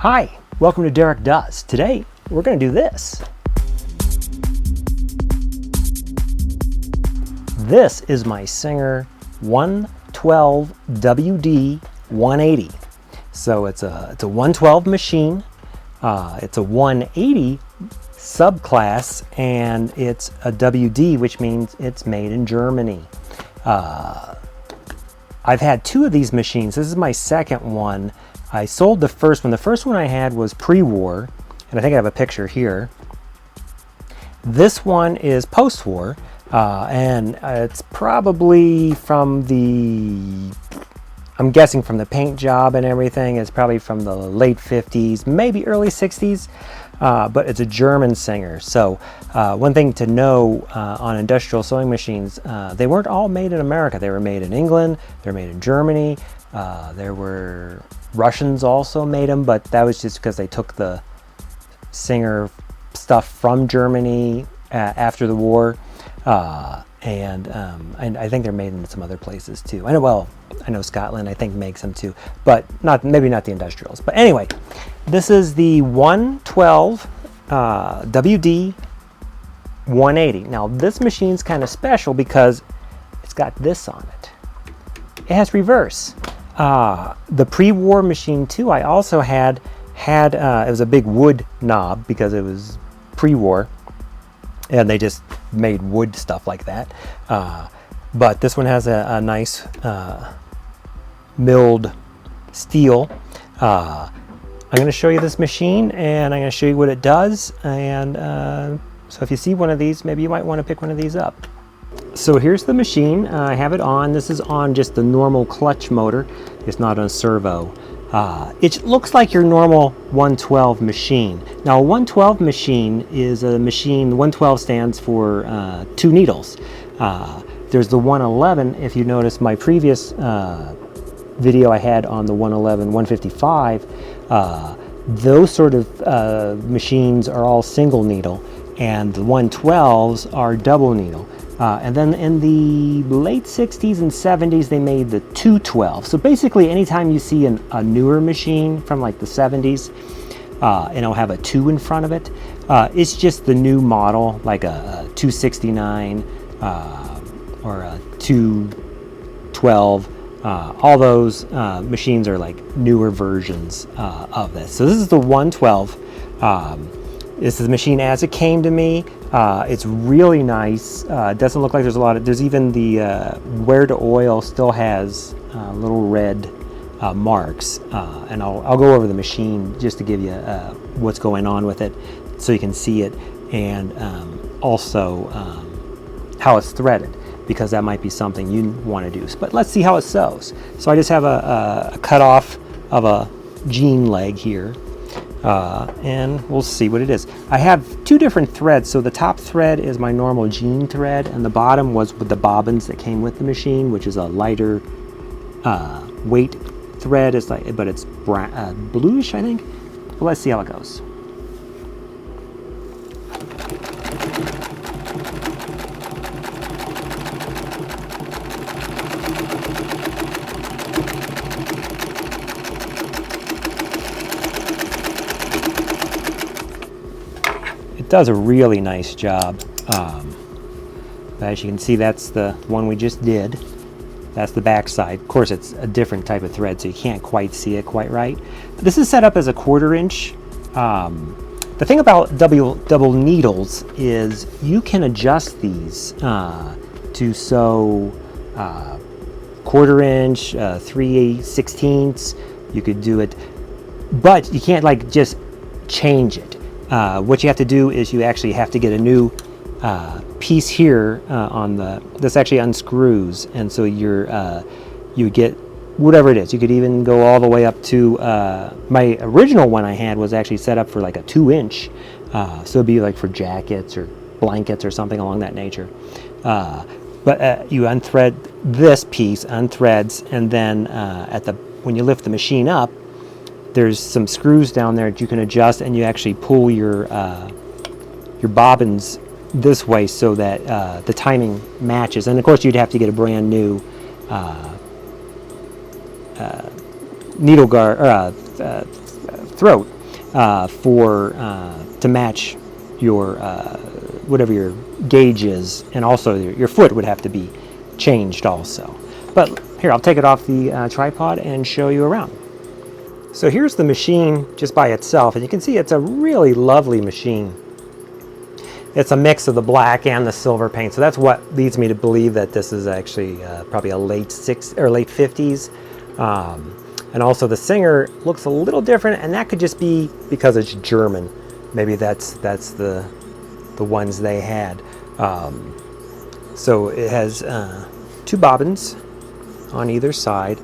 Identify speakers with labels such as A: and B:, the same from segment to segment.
A: Hi, welcome to Derek Does. Today, we're going to do this. This is my Singer 112WD180. So it's a 112 machine. It's a 180 subclass, and it's a WD, which means it's made in Germany. I've had two of these machines. This is my second one. I sold the first one. The first one I had was pre-war, and I think I have a picture here. This one is post-war, and it's probably from I'm guessing from the paint job and everything. It's probably from the late 50s, maybe early 60s, but it's a German Singer. So one thing to know on industrial sewing machines, they weren't all made in America. They were made in England, they were made in Germany, there were Russians also made them, but that was just because they took the Singer stuff from Germany after the war, and I think they're made in some other places too. I know Scotland I think makes them too, but maybe not the industrials. But anyway, this is the 112 WD 180. Now this machine's kind of special because it's got this on it. It has reverse. The pre-war machine too, I also had it was a big wood knob because it was pre-war, and they just made wood stuff like that. But this one has a nice milled steel. I'm going to show you this machine, and I'm going to show you what it does. And so if you see one of these, maybe you might want to pick one of these up. So here's the machine. I have it on. This is on just the normal clutch motor. It's not on servo. It looks like your normal 112 machine. Now a 112 machine is a machine, 112 stands for 2 needles. There's the 111, if you notice my previous video I had on the 111, 155, those sort of machines are all single needle, and the 112s are double needle. And then in the late 60s and 70s, they made the 212. So basically, anytime you see a newer machine from like the 70s, and it'll have a 2 in front of it, it's just the new model, like a 269 or a 212. All those machines are like newer versions of this. So this is the 112. This is the machine as it came to me. It's really nice. It doesn't look like there's even the wear to oil still has little red marks. And I'll go over the machine just to give you what's going on with it so you can see it, and also how it's threaded, because that might be something you want to do. But let's see how it sews. So I just have a cut off of a jean leg here. And we'll see what it is. I have 2 different threads. So the top thread is my normal jean thread, and the bottom was with the bobbins that came with the machine, which is a lighter weight thread. It's but it's bluish, I think. But let's see how it goes. It does a really nice job. As you can see, that's the one we just did. That's the back side. Of course, it's a different type of thread, so you can't quite see it quite right. But this is set up as a 1/4 inch. The thing about double needles is you can adjust these to sew 1/4 inch, 3/16. You could do it, but you can't like just change it. What you have to do is you actually have to get a new piece here this actually unscrews, and so you get whatever it is. You could even go all the way up to my original one I had was actually set up for like a 2 inch, so it'd be like for jackets or blankets or something along that nature. But you unthread this piece, unthreads, and then when you lift the machine up, there's some screws down there that you can adjust, and you actually pull your bobbins this way so that the timing matches. And of course, you'd have to get a brand new needle guard or throat to match your whatever your gauge is, and also your foot would have to be changed also. But here, I'll take it off the tripod and show you around. So here's the machine just by itself, and you can see it's a really lovely machine. It's a mix of the black and the silver paint, so that's what leads me to believe that this is actually probably a late 50s. And also the Singer looks a little different, and that could just be because it's German. Maybe that's the ones they had. So it has 2 bobbins on either side,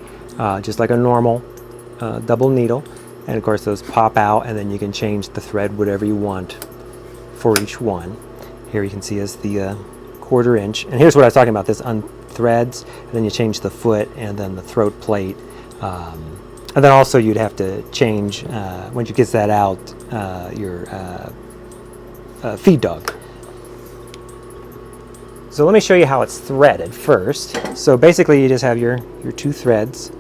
A: just like a normal double needle, and of course those pop out, and then you can change the thread whatever you want for each one. Here you can see is the 1/4 inch, and here's what I was talking about, this unthreads, and then you change the foot and then the throat plate, and then also you'd have to change once you get that out your feed dog. So let me show you how it's threaded first. So basically you just have your 2 threads,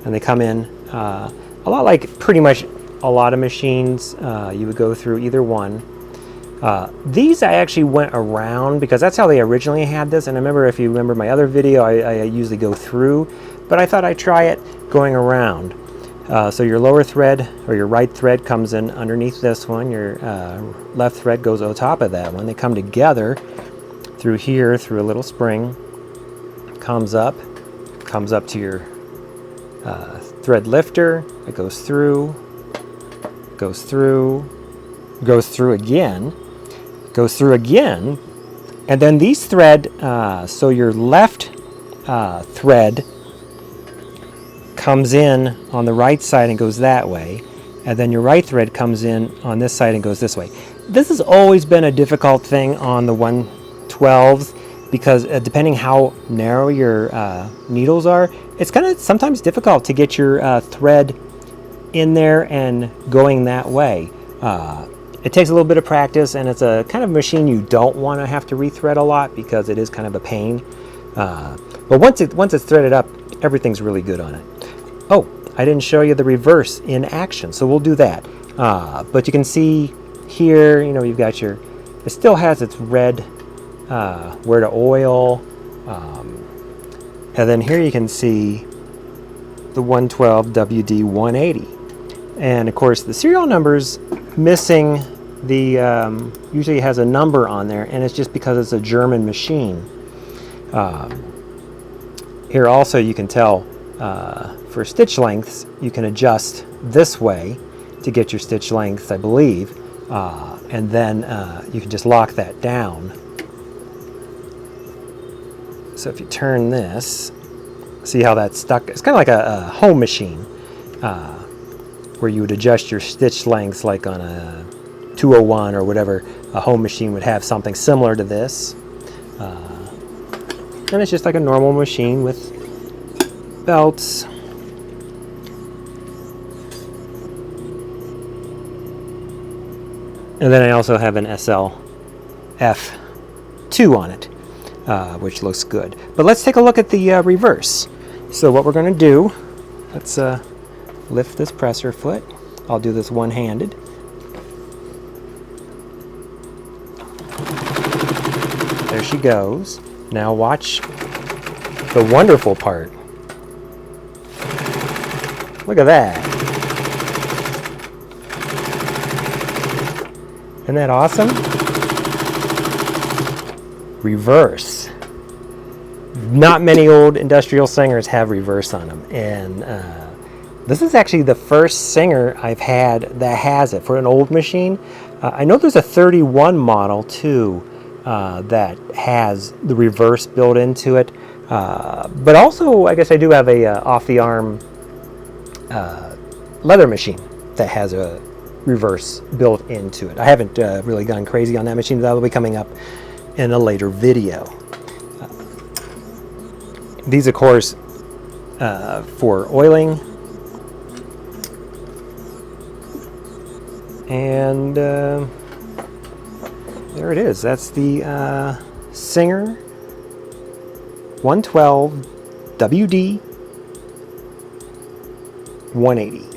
A: and they come in a lot like pretty much a lot of machines. You would go through either one. These I actually went around because that's how they originally had this, and I remember, if you remember my other video, I usually go through, but I thought I'd try it going around. So your lower thread, or your right thread, comes in underneath this one. Your left thread goes on top of that one. They come together through here, through a little spring, comes up to your thread lifter. It goes through again, and then these thread, so your left thread comes in on the right side and goes that way, and then your right thread comes in on this side and goes this way. This has always been a difficult thing on the 112s, because depending how narrow your needles are, it's kind of sometimes difficult to get your thread in there and going that way. It takes a little bit of practice, and it's a kind of machine you don't want to have to rethread a lot because it is kind of a pain. But once it's threaded up, everything's really good on it. Oh, I didn't show you the reverse in action, so we'll do that. But you can see here, you know, you've got it still has its red where to oil, and then here you can see the 112WD180, and of course the serial number's missing. The usually has a number on there, and it's just because it's a German machine. Here also you can tell for stitch lengths, you can adjust this way to get your stitch lengths, I believe, and then you can just lock that down. So if you turn this, see how that's stuck? It's kind of like a home machine, where you would adjust your stitch lengths like on a 201 or whatever. A home machine would have something similar to this. And it's just like a normal machine with belts. And then I also have an SLF2 on it, which looks good. But let's take a look at the reverse. So what we're going to do, let's lift this presser foot. I'll do this one-handed. There she goes. Now watch the wonderful part. Look at that. Isn't that awesome? Reverse. Not many old industrial Singers have reverse on them, and this is actually the first Singer I've had that has it for an old machine. I know there's a 31 model too that has the reverse built into it, but also I guess I do have a off-the-arm leather machine that has a reverse built into it. I haven't really gone crazy on that machine. That will be coming up in a later video. These, of course, for oiling, and there it is. That's the Singer 112WD180.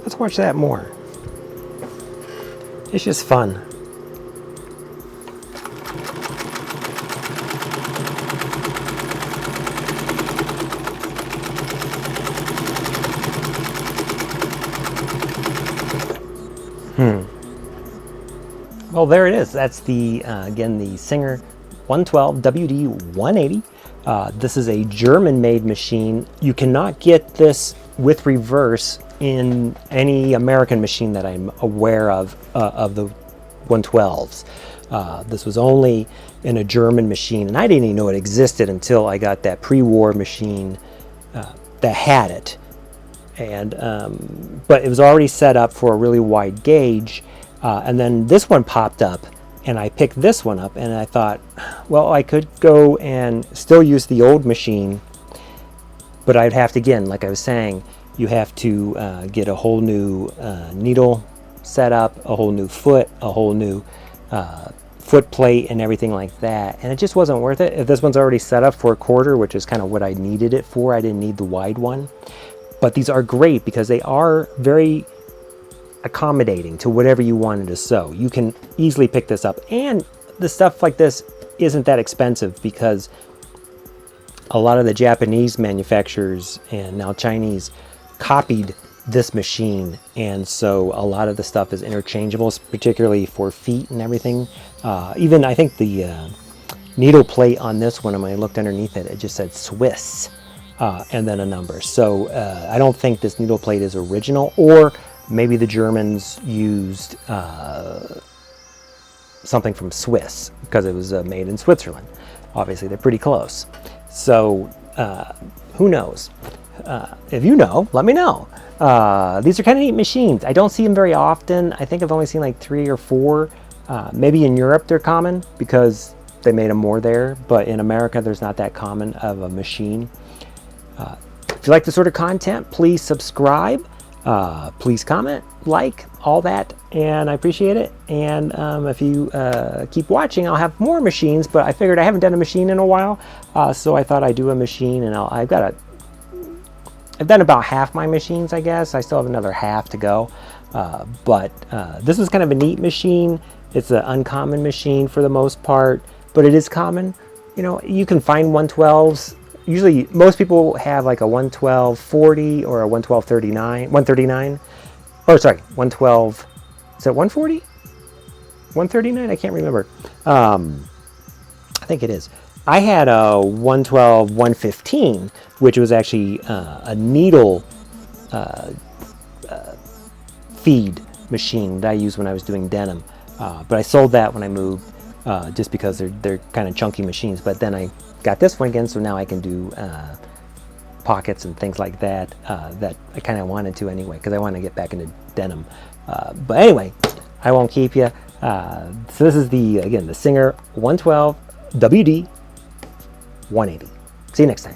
A: That's Let's watch that more. It's just fun. Well, there it is. That's the again, the Singer 112WD180. This is a German-made machine. You cannot get this with reverse in any American machine that I'm aware of the 112s. This was only in a German machine, and I didn't even know it existed until I got that pre-war machine that had it. And but it was already set up for a really wide gauge, and then this one popped up, and I picked this one up, and I thought, well, I could go and still use the old machine, but I'd have to, again, like I was saying, you have to get a whole new needle set up, a whole new foot, a whole new foot plate, and everything like that, and it just wasn't worth it. If this one's already set up for a quarter, which is kind of what I needed it for, I didn't need the wide one. But these are great because they are very accommodating to whatever you wanted to sew. You can easily pick this up, and the stuff like this isn't that expensive because a lot of the Japanese manufacturers and now Chinese copied this machine, and so a lot of the stuff is interchangeable, particularly for feet and everything. Even I think the needle plate on this one, when I looked underneath it, it just said Swiss. And then a number. So I don't think this needle plate is original, or maybe the Germans used something from Swiss because it was made in Switzerland. Obviously, they're pretty close. So who knows? If you know, let me know. These are kind of neat machines. I don't see them very often. I think I've only seen like 3 or 4. Maybe in Europe they're common because they made them more there, but in America there's not that common of a machine. If you like this sort of content, please subscribe, please comment, like, all that, and I appreciate it. And if you keep watching, I'll have more machines, but I figured I haven't done a machine in a while, so I thought I'd do a machine, and I've done about half my machines, I guess. I still have another half to go, but this is kind of a neat machine. It's an uncommon machine for the most part, but it is common. You know, you can find 112s. Usually, most people have like a 11240 or a 139. Oh, sorry, 112. Is that 140? 139? I can't remember. I think it is. I had a 112-115, which was actually a needle feed machine that I used when I was doing denim. But I sold that when I moved, just because they're kind of chunky machines. But then I got this one again, so now I can do pockets and things like that that I kind of wanted to anyway, because I want to get back into denim. But anyway, I won't keep you. So this is the Singer 112WD180. See you next time.